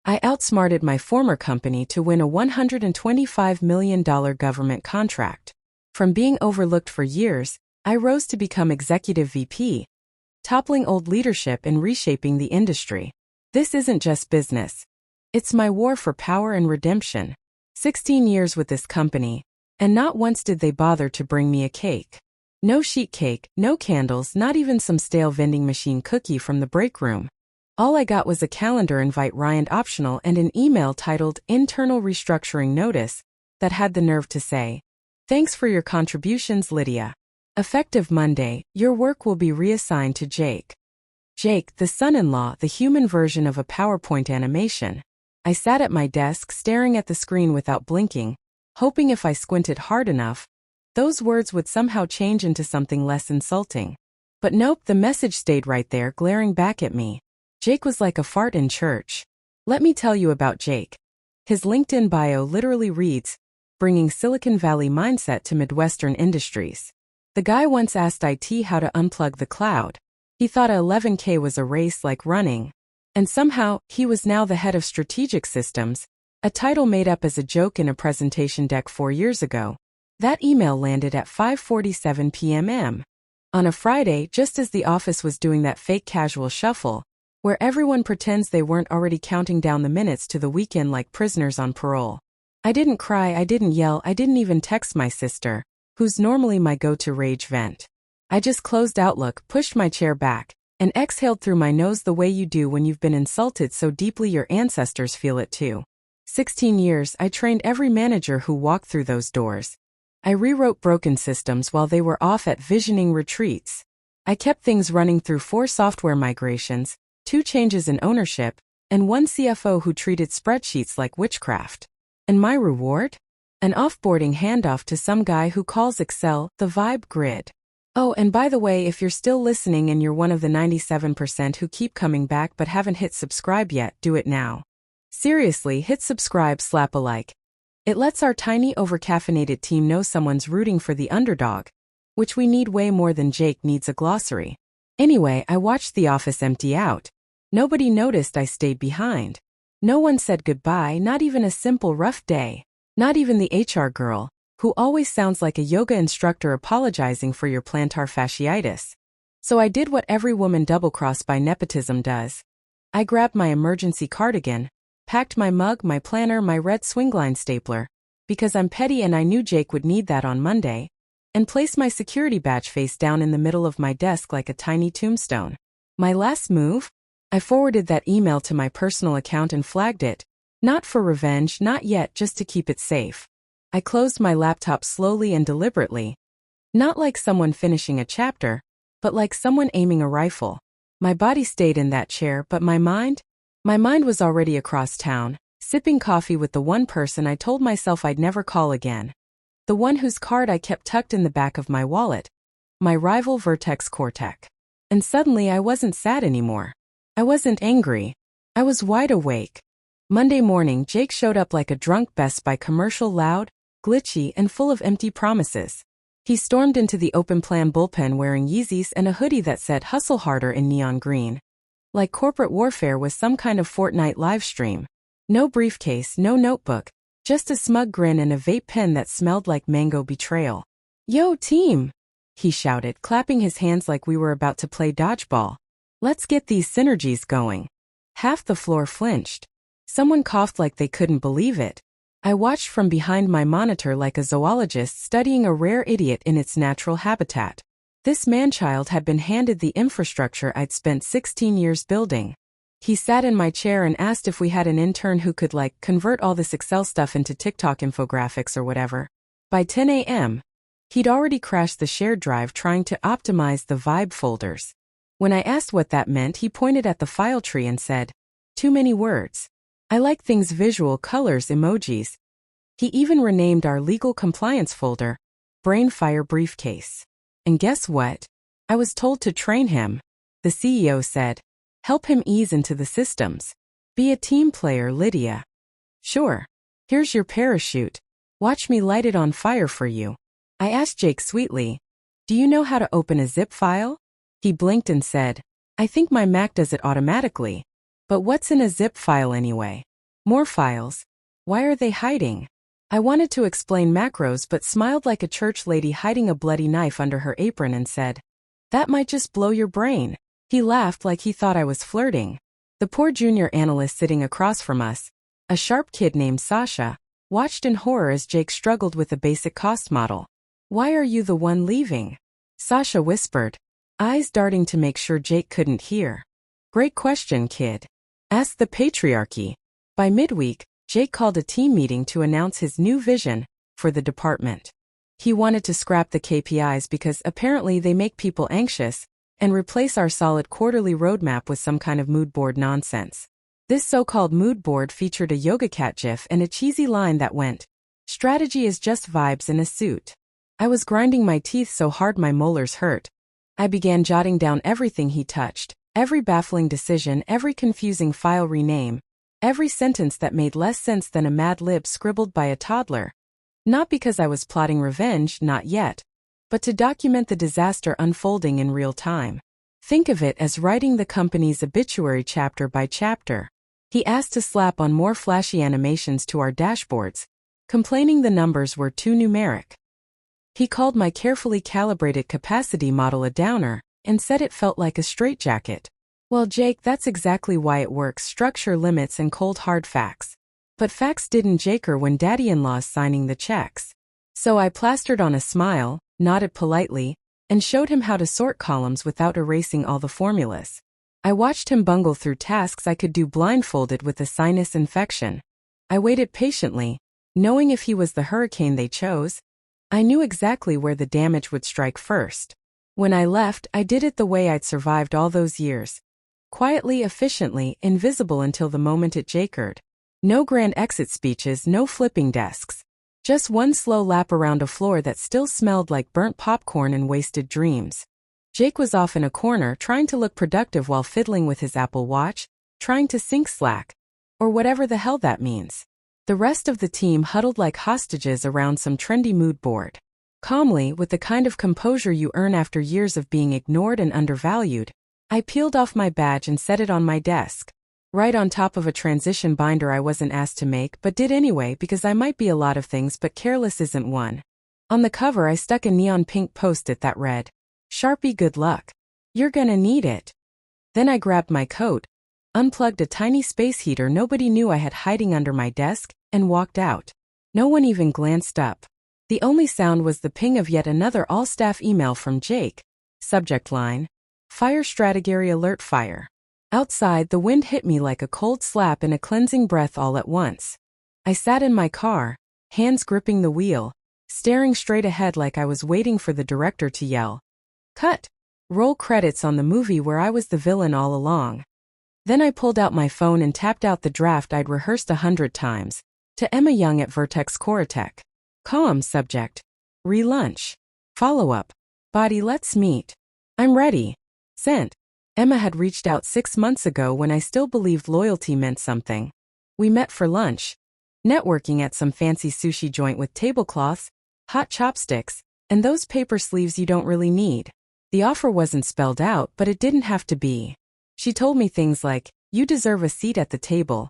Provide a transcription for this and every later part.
I outsmarted my former company to win a $125 million government contract. From being overlooked for years, I rose to become executive VP, toppling old leadership and reshaping the industry. This isn't just business. It's my war for power and redemption. 16 years with this company, and not once did they bother to bring me a cake. No sheet cake, no candles, not even some stale vending machine cookie from the break room. All I got was a calendar invite Ryan optional and an email titled Internal Restructuring Notice that had the nerve to say, "Thanks for your contributions, Lydia. Effective Monday, your work will be reassigned to Jake." Jake, the son-in-law, the human version of a PowerPoint animation. I sat at my desk staring at the screen without blinking, hoping if I squinted hard enough, those words would somehow change into something less insulting. But nope, the message stayed right there glaring back at me. Jake was like a fart in church. Let me tell you about Jake. His LinkedIn bio literally reads, "Bringing Silicon Valley mindset to Midwestern industries." The guy once asked IT how to unplug the cloud. He thought a 11K was a race like running. And somehow, he was now the head of strategic systems, a title made up as a joke in a presentation deck 4 years ago. That email landed at 5:47 p.m. on a Friday, just as the office was doing that fake casual shuffle, where everyone pretends they weren't already counting down the minutes to the weekend like prisoners on parole. I didn't cry, I didn't yell, I didn't even text my sister, who's normally my go-to rage vent. I just closed Outlook, pushed my chair back, and exhaled through my nose the way you do when you've been insulted so deeply your ancestors feel it too. 16 years, I trained every manager who walked through those doors. I rewrote broken systems while they were off at visioning retreats. I kept things running through 4 software migrations, 2 changes in ownership, and 1 CFO who treated spreadsheets like witchcraft. And my reward? An offboarding handoff to some guy who calls Excel the vibe grid. Oh, and by the way, if you're still listening and you're one of the 97% who keep coming back but haven't hit subscribe yet, do it now. Seriously, hit subscribe, slap a like. It lets our tiny overcaffeinated team know someone's rooting for the underdog, which we need way more than Jake needs a glossary. Anyway, I watched the office empty out. Nobody noticed I stayed behind. No one said goodbye, not even a simple rough day. Not even the HR girl, who always sounds like a yoga instructor apologizing for your plantar fasciitis. So I did what every woman double-crossed by nepotism does. I grabbed my emergency cardigan, packed my mug, my planner, my red swingline stapler, because I'm petty and I knew Jake would need that on Monday, and placed my security badge face down in the middle of my desk like a tiny tombstone. My last move? I forwarded that email to my personal account and flagged it. Not for revenge, not yet, just to keep it safe. I closed my laptop slowly and deliberately. Not like someone finishing a chapter, but like someone aiming a rifle. My body stayed in that chair, but my mind? My mind was already across town, sipping coffee with the one person I told myself I'd never call again. The one whose card I kept tucked in the back of my wallet. My rival Vertex Cortec. And suddenly I wasn't sad anymore. I wasn't angry. I was wide awake. Monday morning, Jake showed up like a drunk Best Buy commercial, loud, glitchy, and full of empty promises. He stormed into the open plan bullpen wearing Yeezys and a hoodie that said "Hustle Harder" in neon green. Like corporate warfare was some kind of Fortnite livestream. No briefcase, no notebook, just a smug grin and a vape pen that smelled like mango betrayal. "Yo, team!" he shouted, clapping his hands like we were about to play dodgeball. "Let's get these synergies going." Half the floor flinched. Someone coughed like they couldn't believe it. I watched from behind my monitor like a zoologist studying a rare idiot in its natural habitat. This man-child had been handed the infrastructure I'd spent 16 years building. He sat in my chair and asked if we had an intern who could, convert all this Excel stuff into TikTok infographics or whatever. By 10 a.m., he'd already crashed the shared drive trying to optimize the vibe folders. When I asked what that meant, he pointed at the file tree and said, "Too many words. I like things visual, colors, emojis." He even renamed our legal compliance folder, Brainfire Briefcase. And guess what? I was told to train him. The CEO said, "Help him ease into the systems. Be a team player, Lydia." "Sure. Here's your parachute. Watch me light it on fire for you." I asked Jake sweetly, "Do you know how to open a zip file?" He blinked and said, "I think my Mac does it automatically. But what's in a zip file anyway?" More files. Why are they hiding? I wanted to explain macros but smiled like a church lady hiding a bloody knife under her apron and said, "That might just blow your brain." He laughed like he thought I was flirting. The poor junior analyst sitting across from us, a sharp kid named Sasha, watched in horror as Jake struggled with a basic cost model. "Why are you the one leaving?" Sasha whispered, eyes darting to make sure Jake couldn't hear. "Great question, kid. Ask the patriarchy." By midweek, Jake called a team meeting to announce his new vision for the department. He wanted to scrap the KPIs because apparently they make people anxious, and replace our solid quarterly roadmap with some kind of mood board nonsense. This so-called mood board featured a yoga cat gif and a cheesy line that went, "Strategy is just vibes in a suit." I was grinding my teeth so hard my molars hurt. I began jotting down everything he touched, every baffling decision, every confusing file rename, every sentence that made less sense than a Mad Lib scribbled by a toddler. Not because I was plotting revenge, not yet, but to document the disaster unfolding in real time. Think of it as writing the company's obituary chapter by chapter. He asked to slap on more flashy animations to our dashboards, complaining the numbers were too numeric. He called my carefully calibrated capacity model a downer, and said it felt like a straitjacket. Well, Jake, that's exactly why it works: structure, limits, and cold hard facts. But facts didn't jaker when daddy-in-law's signing the checks. So I plastered on a smile, nodded politely, and showed him how to sort columns without erasing all the formulas. I watched him bungle through tasks I could do blindfolded with a sinus infection. I waited patiently, knowing if he was the hurricane they chose, I knew exactly where the damage would strike first. When I left, I did it the way I'd survived all those years. Quietly, efficiently, invisible until the moment it jakered. No grand exit speeches, no flipping desks. Just one slow lap around a floor that still smelled like burnt popcorn and wasted dreams. Jake was off in a corner trying to look productive while fiddling with his Apple Watch, trying to sync Slack, or whatever the hell that means. The rest of the team huddled like hostages around some trendy mood board. Calmly, with the kind of composure you earn after years of being ignored and undervalued, I peeled off my badge and set it on my desk, right on top of a transition binder I wasn't asked to make but did anyway because I might be a lot of things but careless isn't one. On the cover I stuck a neon pink post-it that read, "Sharpie, good luck. You're gonna need it." Then I grabbed my coat, unplugged a tiny space heater nobody knew I had hiding under my desk, and walked out. No one even glanced up. The only sound was the ping of yet another all-staff email from Jake. Subject line, "Fire Strategy Alert Fire." Outside, the wind hit me like a cold slap and a cleansing breath all at once. I sat in my car, hands gripping the wheel, staring straight ahead like I was waiting for the director to yell, "Cut! Roll credits" on the movie where I was the villain all along. Then I pulled out my phone and tapped out the draft I'd rehearsed 100 times. To Emma Young at Vertex Coretech. Calm subject. Re-lunch. Follow-up. Body, let's meet. I'm ready. Sent. Emma had reached out 6 months ago when I still believed loyalty meant something. We met for lunch. Networking at some fancy sushi joint with tablecloths, hot chopsticks, and those paper sleeves you don't really need. The offer wasn't spelled out, but it didn't have to be. She told me things like, "You deserve a seat at the table.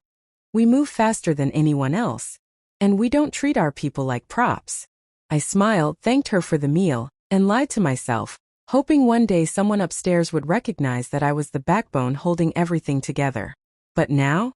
We move faster than anyone else. And we don't treat our people like props." I smiled, thanked her for the meal, and lied to myself, hoping one day someone upstairs would recognize that I was the backbone holding everything together. But now?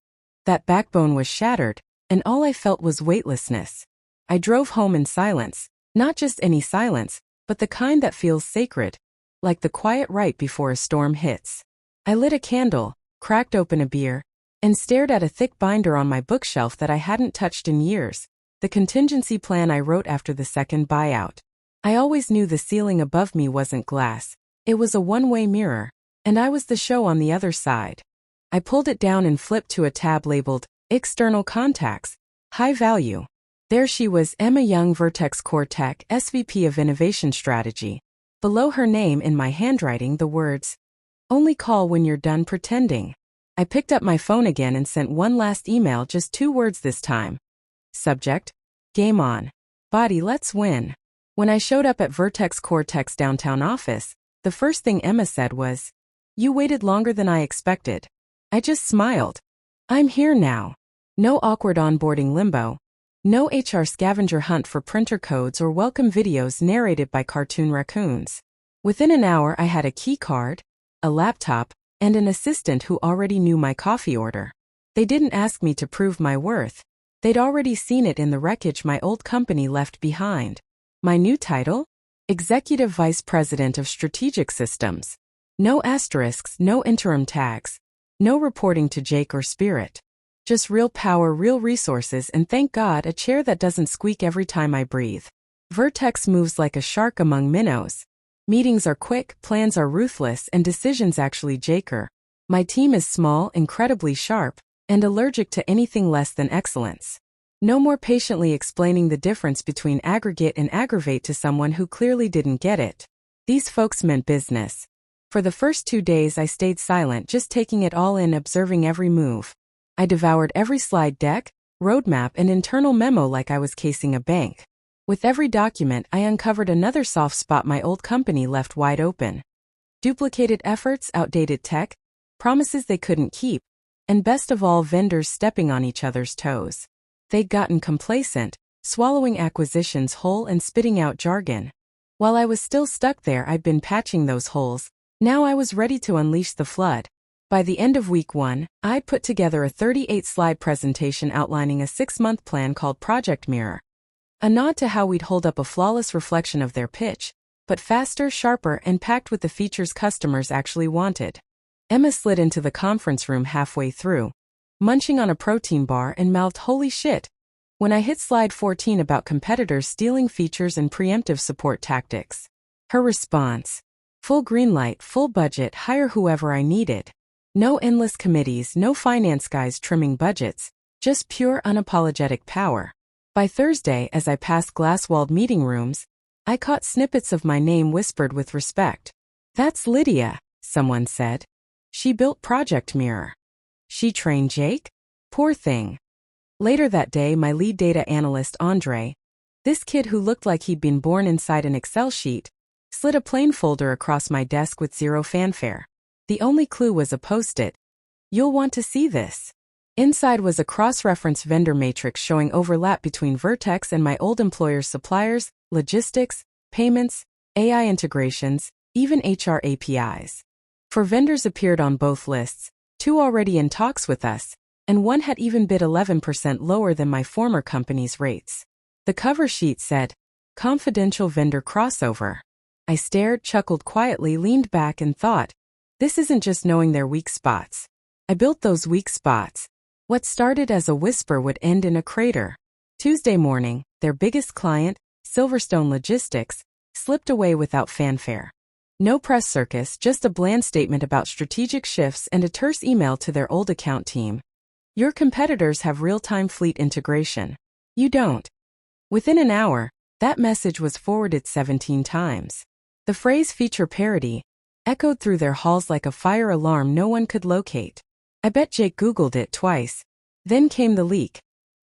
That backbone was shattered, and all I felt was weightlessness. I drove home in silence, not just any silence, but the kind that feels sacred, like the quiet right before a storm hits. I lit a candle, cracked open a beer, and stared at a thick binder on my bookshelf that I hadn't touched in years, the contingency plan I wrote after the second buyout. I always knew the ceiling above me wasn't glass, it was a one-way mirror, and I was the show on the other side. I pulled it down and flipped to a tab labeled, "External Contacts, High Value." There she was, Emma Young, Vertex Coretech, SVP of Innovation Strategy. Below her name in my handwriting the words, "Only call when you're done pretending." I picked up my phone again and sent one last email, just 2 words this time. Subject, "Game on. Body, let's win." When I showed up at Vertex Coretech's downtown office, the first thing Emma said was, "You waited longer than I expected." I just smiled. "I'm here now." No awkward onboarding limbo. No HR scavenger hunt for printer codes or welcome videos narrated by cartoon raccoons. Within an hour, I had a key card, a laptop, and an assistant who already knew my coffee order. They didn't ask me to prove my worth. They'd already seen it in the wreckage my old company left behind. My new title? Executive Vice President of Strategic Systems. No asterisks, no interim tags. No reporting to Jake or Spirit. Just real power, real resources, and thank God a chair that doesn't squeak every time I breathe. Vertex moves like a shark among minnows. Meetings are quick, plans are ruthless, and decisions actually jaker. My team is small, incredibly sharp, and allergic to anything less than excellence. No more patiently explaining the difference between aggregate and aggravate to someone who clearly didn't get it. These folks meant business. For the first 2 days I stayed silent, just taking it all in, observing every move. I devoured every slide deck, roadmap, and internal memo like I was casing a bank. With every document, I uncovered another soft spot my old company left wide open. Duplicated efforts, outdated tech, promises they couldn't keep, and best of all, vendors stepping on each other's toes. They'd gotten complacent, swallowing acquisitions whole and spitting out jargon. While I was still stuck there, I'd been patching those holes. Now I was ready to unleash the flood. By the end of week 1, I'd put together a 38-slide presentation outlining a 6-month plan called Project Mirror. A nod to how we'd hold up a flawless reflection of their pitch, but faster, sharper, and packed with the features customers actually wanted. Emma slid into the conference room halfway through, munching on a protein bar, and mouthed, "Holy shit," when I hit slide 14 about competitors stealing features and preemptive support tactics. Her response: full green light, full budget, hire whoever I needed. No endless committees, no finance guys trimming budgets, just pure unapologetic power. By Thursday, as I passed glass-walled meeting rooms, I caught snippets of my name whispered with respect. "That's Lydia," someone said. "She built Project Mirror. She trained Jake? Poor thing." Later that day, my lead data analyst, Andre, this kid who looked like he'd been born inside an Excel sheet, slid a plain folder across my desk with zero fanfare. The only clue was a post-it. "You'll want to see this." Inside was a cross-reference vendor matrix showing overlap between Vertex and my old employer's suppliers, logistics, payments, AI integrations, even HR APIs. 4 vendors appeared on both lists, 2 already in talks with us, and 1 had even bid 11% lower than my former company's rates. The cover sheet said, "Confidential vendor crossover." I stared, chuckled quietly, leaned back, and thought, this isn't just knowing their weak spots. I built those weak spots. What started as a whisper would end in a crater. Tuesday morning, their biggest client, Silverstone Logistics, slipped away without fanfare. No press circus, just a bland statement about strategic shifts and a terse email to their old account team. "Your competitors have real-time fleet integration. You don't." Within an hour, that message was forwarded 17 times. The phrase "feature parity" echoed through their halls like a fire alarm no one could locate. I bet Jake Googled it twice. Then came the leak.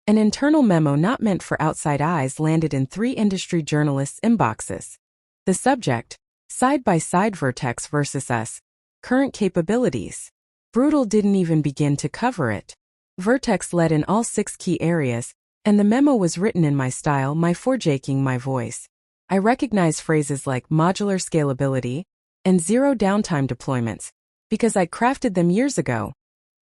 An internal memo not meant for outside eyes landed in 3 industry journalists' inboxes. The subject: side-by-side Vertex versus us. Current capabilities. Brutal didn't even begin to cover it. Vertex led in all 6 key areas, and the memo was written in my style, my forjaking, my voice. I recognize phrases like modular scalability and zero downtime deployments, because I'd crafted them years ago,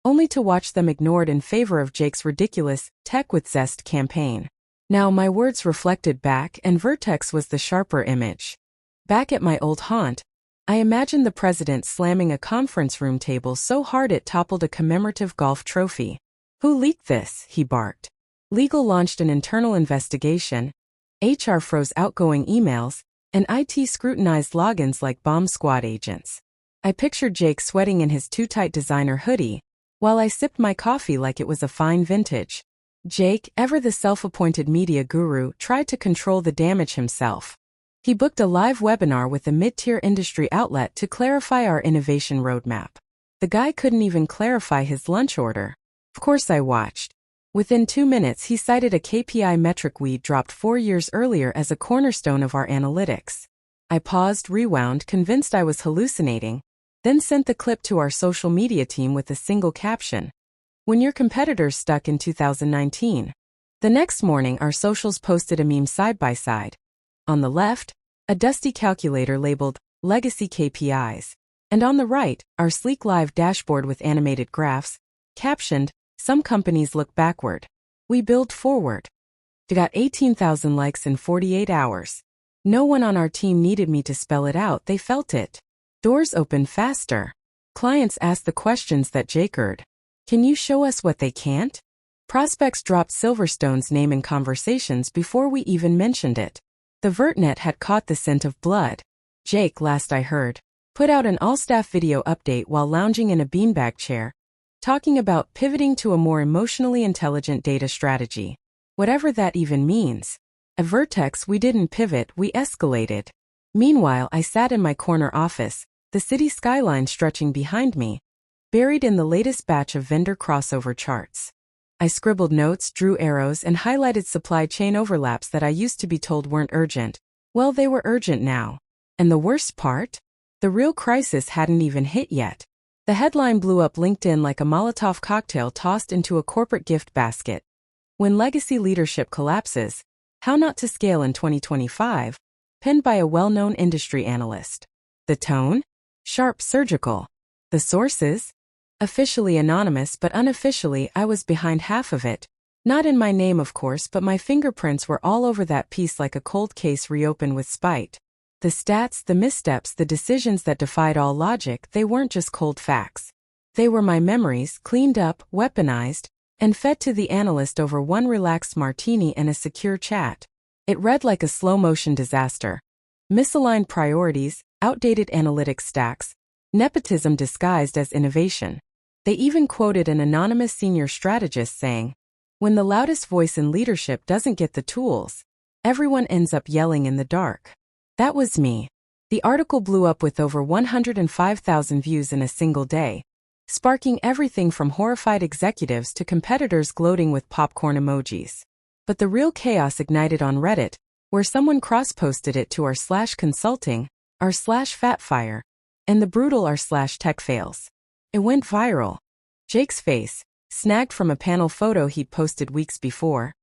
only to watch them ignored in favor of Jake's ridiculous Tech with Zest campaign. Now my words reflected back, and Vertex was the sharper image. Back at my old haunt, I imagined the president slamming a conference room table so hard it toppled a commemorative golf trophy. "Who leaked this?" he barked. Legal launched an internal investigation, HR froze outgoing emails, and IT scrutinized logins like bomb squad agents. I pictured Jake sweating in his too-tight designer hoodie, while I sipped my coffee like it was a fine vintage. Jake, ever the self-appointed media guru, tried to control the damage himself. He booked a live webinar with a mid-tier industry outlet to clarify our innovation roadmap. The guy couldn't even clarify his lunch order. Of course I watched. Within 2 minutes he cited a KPI metric we'd dropped 4 years earlier as a cornerstone of our analytics. I paused, rewound, convinced I was hallucinating, then sent the clip to our social media team with a single caption: when your competitors stuck in 2019. The next morning, our socials posted a meme side by side. On the left, a dusty calculator labeled Legacy KPIs. And on the right, our sleek live dashboard with animated graphs, captioned, "Some companies look backward. We build forward." It got 18,000 likes in 48 hours. No one on our team needed me to spell it out, they felt it. Doors opened faster. Clients asked the questions that Jakered. Can you show us what they can't? Prospects dropped Silverstone's name in conversations before we even mentioned it. The VertNet had caught the scent of blood. Jake, last I heard, put out an all-staff video update while lounging in a beanbag chair, talking about pivoting to a more emotionally intelligent data strategy. Whatever that even means. At Vertex, we didn't pivot, we escalated. Meanwhile, I sat in my corner office, the city skyline stretching behind me, buried in the latest batch of vendor crossover charts. I scribbled notes, drew arrows, and highlighted supply chain overlaps that I used to be told weren't urgent. Well, they were urgent now. And the worst part? The real crisis hadn't even hit yet. The headline blew up LinkedIn like a Molotov cocktail tossed into a corporate gift basket. When legacy leadership collapses, how not to scale in 2025, penned by a well-known industry analyst. The tone? Sharp, surgical. The sources? Officially anonymous, but unofficially I was behind half of it. Not in my name, of course, but my fingerprints were all over that piece like a cold case reopened with spite. The stats, the missteps, the decisions that defied all logic, they weren't just cold facts. They were my memories, cleaned up, weaponized, and fed to the analyst over one relaxed martini and a secure chat. It read like a slow-motion disaster. Misaligned priorities, outdated analytics stacks, nepotism disguised as innovation. They even quoted an anonymous senior strategist saying, "When the loudest voice in leadership doesn't get the tools, everyone ends up yelling in the dark." That was me. The article blew up with over 105,000 views in a single day, sparking everything from horrified executives to competitors gloating with popcorn emojis. But the real chaos ignited on Reddit, where someone cross-posted it to r/consulting, r/fatfire, and the brutal r/techfails. It went viral. Jake's face, snagged from a panel photo he'd posted weeks before,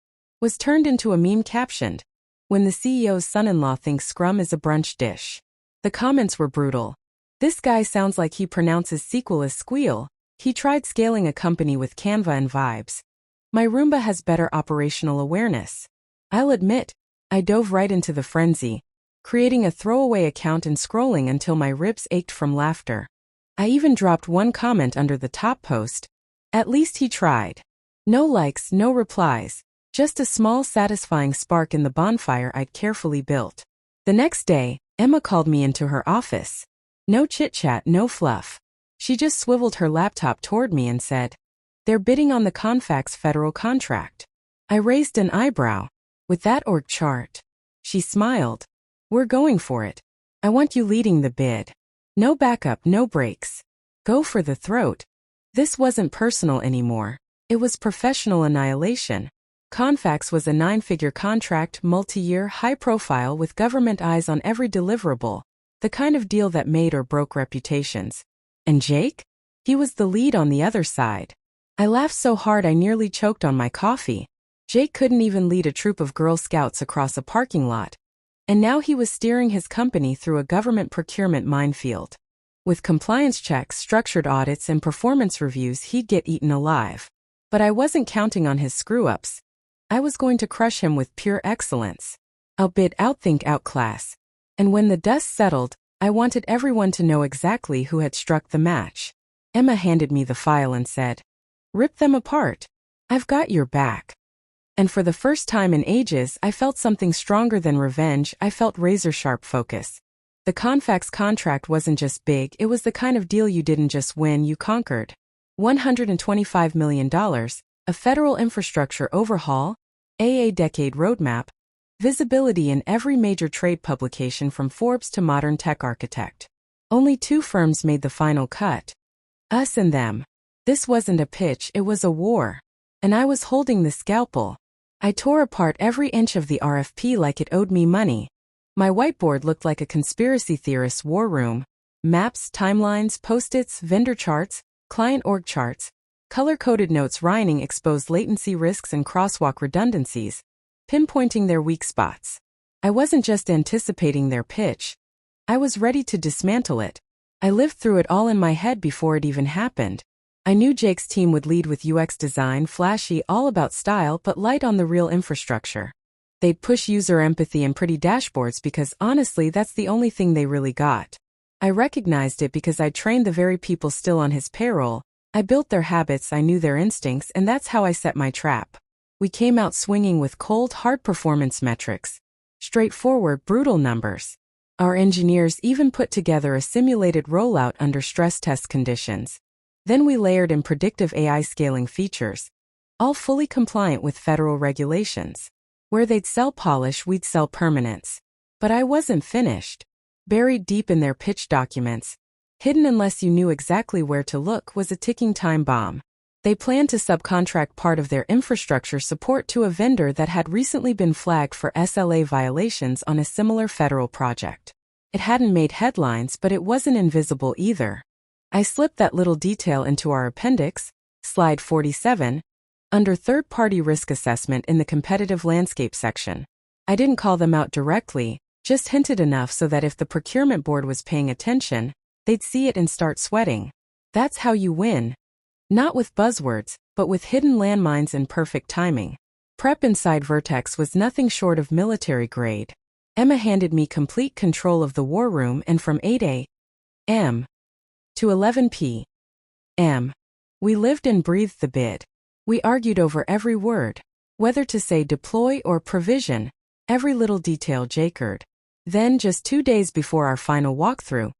was turned into a meme captioned, "When the CEO's son-in-law thinks scrum is a brunch dish." The comments were brutal. "This guy sounds like he pronounces sequel as squeal. He tried scaling a company with Canva and vibes. My Roomba has better operational awareness." I'll admit, I dove right into the frenzy, creating a throwaway account and scrolling until my ribs ached from laughter. I even dropped one comment under the top post. At least he tried. No likes, no replies. Just a small satisfying spark in the bonfire I'd carefully built. The next day, Emma called me into her office. No chit-chat, no fluff. She just swiveled her laptop toward me and said, "They're bidding on the Confax federal contract." I raised an eyebrow. "With that org chart?" She smiled. "We're going for it. I want you leading the bid. No backup, no breaks. Go for the throat." This wasn't personal anymore. It was professional annihilation. Confax was a 9-figure contract, multi-year, high-profile with government eyes on every deliverable, the kind of deal that made or broke reputations. And Jake? He was the lead on the other side. I laughed so hard I nearly choked on my coffee. Jake couldn't even lead a troop of Girl Scouts across a parking lot. And now he was steering his company through a government procurement minefield. With compliance checks, structured audits, and performance reviews, he'd get eaten alive. But I wasn't counting on his screw-ups. I was going to crush him with pure excellence. Outbid, outthink, outclass. And when the dust settled, I wanted everyone to know exactly who had struck the match. Emma handed me the file and said, "Rip them apart. I've got your back." And for the first time in ages, I felt something stronger than revenge. I felt razor-sharp focus. The Confax contract wasn't just big, it was the kind of deal you didn't just win, you conquered. $125 million, a federal infrastructure overhaul, a decade roadmap, visibility in every major trade publication from Forbes to Modern Tech Architect. Only 2 firms made the final cut. Us and them. This wasn't a pitch, it was a war. And I was holding the scalpel. I tore apart every inch of the RFP like it owed me money. My whiteboard looked like a conspiracy theorist's war room. Maps, timelines, post-its, vendor charts, client org charts, Color-coded notes writing exposed latency risks and crosswalk redundancies, pinpointing their weak spots. I wasn't just anticipating their pitch. I was ready to dismantle it. I lived through it all in my head before it even happened. I knew Jake's team would lead with UX design, flashy, all about style, but light on the real infrastructure. They'd push user empathy and pretty dashboards because honestly that's the only thing they really got. I recognized it because I trained the very people still on his payroll. I built their habits, I knew their instincts, and that's how I set my trap. We came out swinging with cold, hard performance metrics. Straightforward, brutal numbers. Our engineers even put together a simulated rollout under stress test conditions. Then we layered in predictive AI scaling features, all fully compliant with federal regulations. Where they'd sell polish, we'd sell permanence. But I wasn't finished. Buried deep in their pitch documents, hidden unless you knew exactly where to look, was a ticking time bomb. They planned to subcontract part of their infrastructure support to a vendor that had recently been flagged for SLA violations on a similar federal project. It hadn't made headlines, but it wasn't invisible either. I slipped that little detail into our appendix, slide 47, under third-party risk assessment in the competitive landscape section. I didn't call them out directly, just hinted enough so that if the procurement board was paying attention, they'd see it and start sweating. That's how you win. Not with buzzwords, but with hidden landmines and perfect timing. Prep inside Vertex was nothing short of military grade. Emma handed me complete control of the war room, and from 8 a.m. to 11 p.m., we lived and breathed the bid. We argued over every word, whether to say deploy or provision, every little detail Jakered. Then, just 2 days before our final walkthrough,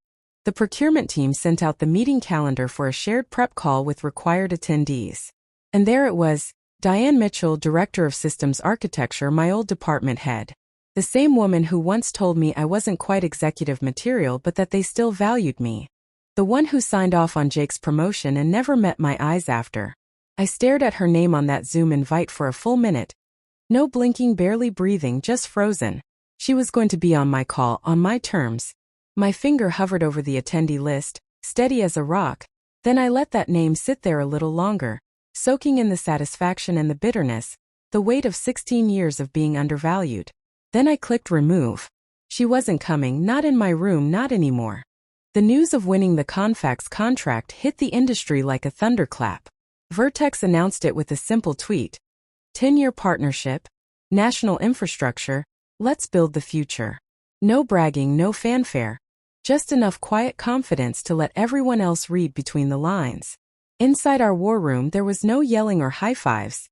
the procurement team sent out the meeting calendar for a shared prep call with required attendees. And there it was, Diane Mitchell, Director of Systems Architecture, my old department head. The same woman who once told me I wasn't quite executive material but that they still valued me. The one who signed off on Jake's promotion and never met my eyes after. I stared at her name on that Zoom invite for a full minute. No blinking, barely breathing, just frozen. She was going to be on my call, on my terms. My finger hovered over the attendee list, steady as a rock. Then I let that name sit there a little longer, soaking in the satisfaction and the bitterness, the weight of 16 years of being undervalued. Then I clicked remove. She wasn't coming, not in my room, not anymore. The news of winning the Confax contract hit the industry like a thunderclap. Vertex announced it with a simple tweet. 10-year partnership, national infrastructure, let's build the future. No bragging, no fanfare. Just enough quiet confidence to let everyone else read between the lines. Inside our war room there was no yelling or high fives.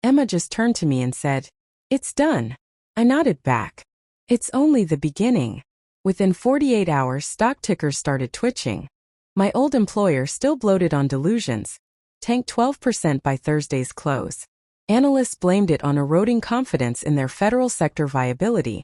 Emma just turned to me and said, "It's done." I nodded back. It's only the beginning. Within 48 hours stock tickers started twitching. My old employer, still bloated on delusions, tanked 12% by Thursday's close. Analysts blamed it on eroding confidence in their federal sector viability,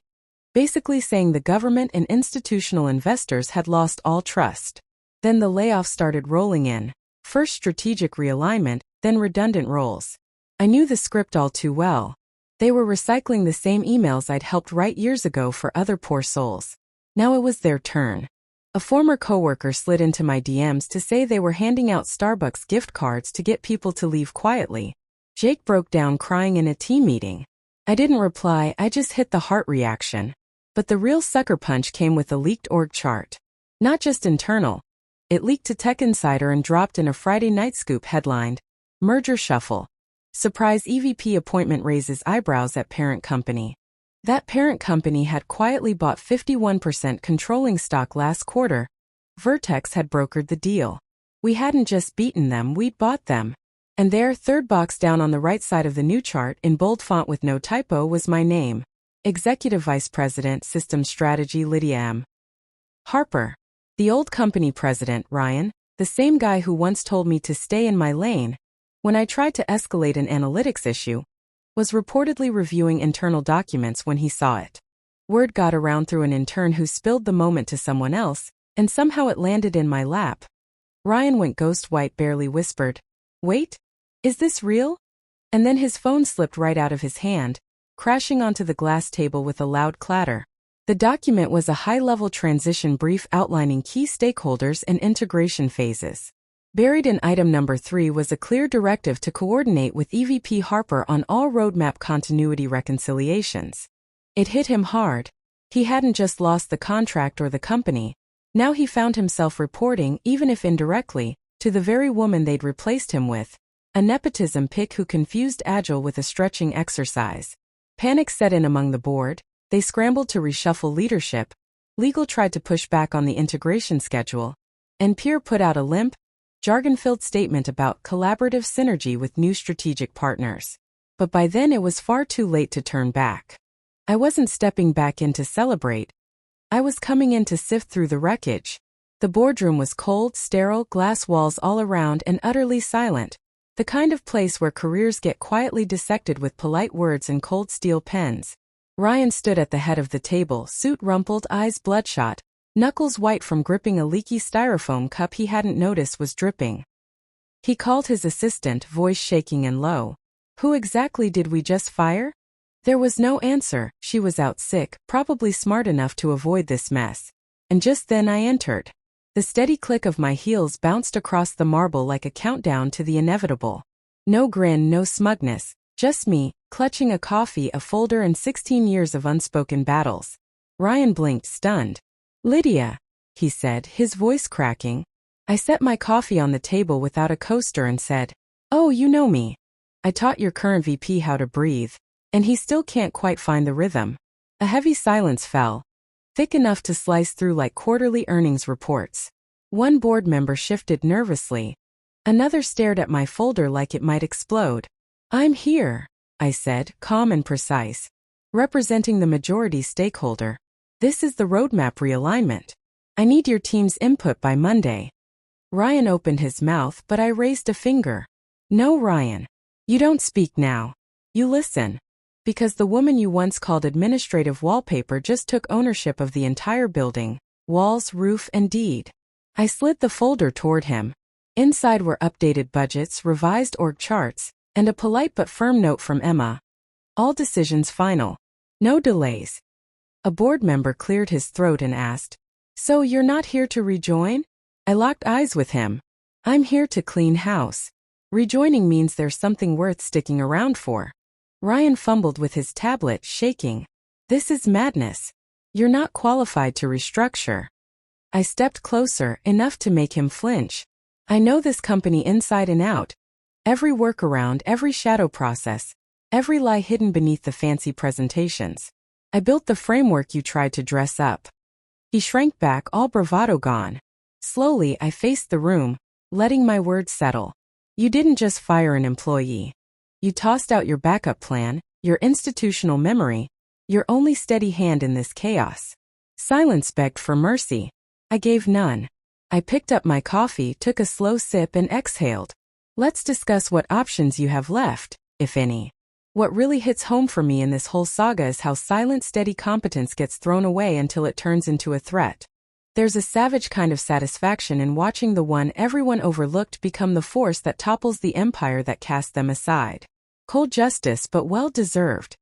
basically saying the government and institutional investors had lost all trust. Then the layoffs started rolling in. First strategic realignment, then redundant roles. I knew the script all too well. They were recycling the same emails I'd helped write years ago for other poor souls. Now it was their turn. A former coworker slid into my DMs to say they were handing out Starbucks gift cards to get people to leave quietly. Jake broke down crying in a team meeting. I didn't reply, I just hit the heart reaction. But the real sucker punch came with a leaked org chart. Not just internal. It leaked to Tech Insider and dropped in a Friday night scoop headlined, "Merger Shuffle. Surprise EVP appointment raises eyebrows at parent company." That parent company had quietly bought 51% controlling stock last quarter. Vertex had brokered the deal. We hadn't just beaten them, we'd bought them. And there, third box down on the right side of the new chart, in bold font with no typo, was my name. Executive Vice President, Systems Strategy, Lydia M. Harper. The old company president, Ryan, the same guy who once told me to stay in my lane, when I tried to escalate an analytics issue, was reportedly reviewing internal documents when he saw it. Word got around through an intern who spilled the moment to someone else, and somehow it landed in my lap. Ryan went ghost white, barely whispered, "Wait, is this real?" And then his phone slipped right out of his hand, crashing onto the glass table with a loud clatter. The document was a high-level transition brief outlining key stakeholders and integration phases. Buried in item number 3 was a clear directive to coordinate with EVP Harper on all roadmap continuity reconciliations. It hit him hard. He hadn't just lost the contract or the company. Now he found himself reporting, even if indirectly, to the very woman they'd replaced him with, a nepotism pick who confused agile with a stretching exercise. Panic set in among the board. They scrambled to reshuffle leadership. Legal tried to push back on the integration schedule. And Pierre put out a limp, jargon-filled statement about collaborative synergy with new strategic partners. But by then it was far too late to turn back. I wasn't stepping back in to celebrate. I was coming in to sift through the wreckage. The boardroom was cold, sterile, glass walls all around, and utterly silent. The kind of place where careers get quietly dissected with polite words and cold steel pens. Ryan stood at the head of the table, suit rumpled, eyes bloodshot, knuckles white from gripping a leaky styrofoam cup he hadn't noticed was dripping. He called his assistant, voice shaking and low. "Who exactly did we just fire?" There was no answer. She was out sick, probably smart enough to avoid this mess. And just then I entered. The steady click of my heels bounced across the marble like a countdown to the inevitable. No grin, no smugness, just me, clutching a coffee, a folder, and 16 years of unspoken battles. Ryan blinked, stunned. "Lydia," he said, his voice cracking. I set my coffee on the table without a coaster and said, "Oh, you know me. I taught your current VP how to breathe. And he still can't quite find the rhythm." A heavy silence fell, thick enough to slice through like quarterly earnings reports. One board member shifted nervously. Another stared at my folder like it might explode. "I'm here," I said, calm and precise, representing the majority stakeholder. "This is the roadmap realignment. I need your team's input by Monday." Ryan opened his mouth, but I raised a finger. "No, Ryan. You don't speak now. You listen. Because the woman you once called administrative wallpaper just took ownership of the entire building, walls, roof, and deed." I slid the folder toward him. Inside were updated budgets, revised org charts, and a polite but firm note from Emma. "All decisions final. No delays." A board member cleared his throat and asked, "So you're not here to rejoin?" I locked eyes with him. "I'm here to clean house. Rejoining means there's something worth sticking around for." Ryan fumbled with his tablet, shaking. "This is madness. You're not qualified to restructure." I stepped closer, enough to make him flinch. "I know this company inside and out. Every workaround, every shadow process, every lie hidden beneath the fancy presentations. I built the framework you tried to dress up." He shrank back, all bravado gone. Slowly, I faced the room, letting my words settle. "You didn't just fire an employee. You tossed out your backup plan, your institutional memory, your only steady hand in this chaos." Silence begged for mercy. I gave none. I picked up my coffee, took a slow sip, and exhaled. "Let's discuss what options you have left, if any." What really hits home for me in this whole saga is how silent, steady competence gets thrown away until it turns into a threat. There's a savage kind of satisfaction in watching the one everyone overlooked become the force that topples the empire that cast them aside. Cold justice, but well-deserved.